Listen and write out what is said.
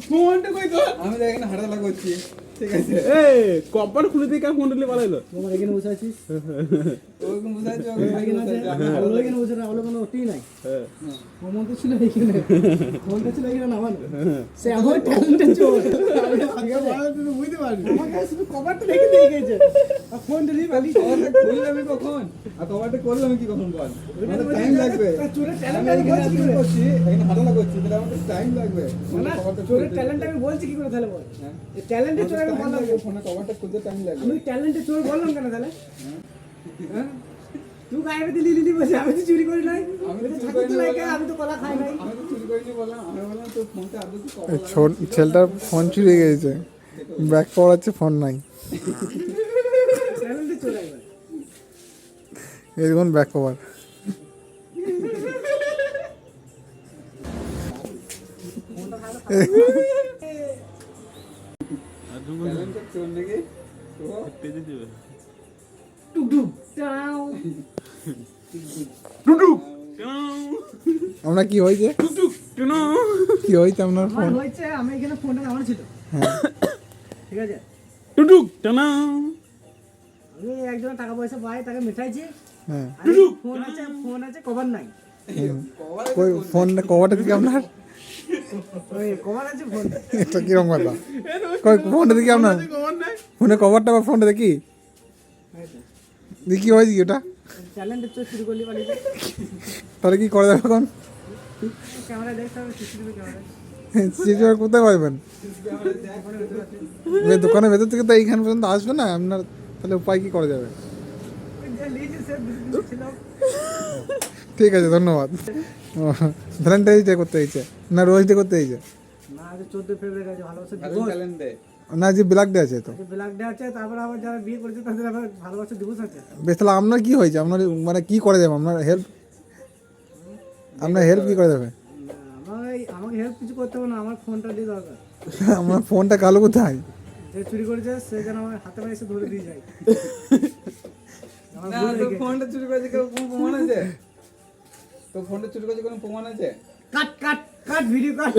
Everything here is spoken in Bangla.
ফোনটা কই তো? আমি দেখ এখানে হাঁটালা করছি, ঠিক আছে? এই কপার খুলে দিয়ে ফোন দিলে পালাইলো। তোমার এখানে বসে আছিস, ওরকম বুঝাচ্ছি, এখানে আছে, আলো এখানে বসে না, আলো কোনো ওঠেই নাই। হ্যাঁ। ফোন তো ছিল এখানে, ফোনটা ছিল এখানে নামানো। সে আমার ট্যালেন্টের চোর। তুই বুঝতে পারবি। আমাকে শুধু কভারটা দেখে দিয়ে গেছে, আর ফোনটা নিয়ে পালিয়ে কভারটা খুললে আমি কখন? আর কভারটা করলে আমি কি কখন বল? টাইম লাগবে। চোরের আমি ট্যালেন্ট আমি এখানে বলছি কি আসলে করে? করছি, এখানে হাঁটালা করছি, তাহলে আমার টাইম লাগবে। না, কভারটা চোরের খুলতে। ট্যালেন্ট আমি বলছি কি করে তাহলে বল? হ্যাঁ। এই ট্যালেন্টের চোর আমি টাইম বললাম, লাগবে, ফোনে কভারটা খুলতে টাইম লাগবে। আমি ট্যালেন্টের চোর বললাম কেন তাহলে? হ্যাঁ? তুই গায়ে দিলি লিলি বসে, আমি তো চুরি করি নাই, আমি আমি তো তো চুরি থাকি তো করিনি নাই, বললাম। আমি তো কলা খাই নাই। আমি তো চুরি করিনি বললাম, আমি বললাম তোর ফোনটা আদৌ কি কভার লাগা? ছেলেটার ফোন চুরি হয়ে গেছে, ব্যাক পাওয়ার আছে, ফোন নাই। ট্যালেন্টের চোর একবার। এই দেখুন ব্যাক পাওয়ার। ট্যালেন্টেড চোর নাকি? তো পেজে দিবে। টুক টুক টাও। আমরা কি হয়েছে, কি হয়েছে আপনার আমার ফোন? হয়েছে, আমি এখানে ফোনটা নামানো ছিল, ঠিক আছে? টুটুক টানা। আমি একজনের টাকা পয়সা পাই, তাকে মেটাইছি, হ্যাঁ, আর ফোন আছে কভার নাই। কভার কই ফোনটা কভারটা দিকে আপনার? ওই কভার আছে ফোন, এটা কিরকম কথা? কই ফোনটা দেখি আপনার, ফোনে কভারটা বা ফোনটা দেখি, দেখি হয়েছে কি ওটা? ট্যালেন্টের চোর চুরি করলি পালিয়ে। তাহলে কি করে দেবে এখন? ক্যামেরা দেখতে হবে, সিসিটিভি ক্যামেরা। সিসিটিভি কোথায় পাইবেন? এই দোকানের ভেতর থেকে তো এইখান পর্যন্ত আসবে না আপনার, তাহলে উপায় কি করা যাবে? যে লিয়েছে সে দুটো ছিল। ঠিক আছে, ধন্যবাদ। ভ্যালেন্টাইন্স ডে করতে হয়েছে না রোজ ডে করতে হয়েছে? না, আজ 14 ফেব্রুয়ারি আছে, ভালোবাসা ভালো দিবস। ট্যালেন্ট দে। না, যে ব্ল্যাক ডে আছে তো। আজ ব্ল্যাক ডে আছে, তারপর আবার যারা বিয়ে করেছে তাদের আবার ভালোবাসা দিবস আছে। বেশ, তাহলে আপনার কি হয়েছে, আপনার মানে কি করে দেবে আপনার হেল্প? আপনার হেল্প কি করে দেবে? না, আমাকে হেল্প কিছু করতে হবে না, আমার ফোনটা দিয়ে দরকার। আমার ফোনটা কালো কোথায়? যে চুরি করেছে সে যেন আমার হাতে পায়ে এসে ধরে দিয়ে যায়। আমার না, ভুল তোর হয়ে ফোনটা চুরি করেছে কেউ, কোনো প্রমাণ আছে? তোর ফোনটা চুরি করেছে কোনো প্রমাণ আছে? কাট কাট কাট ভিডিও কাট।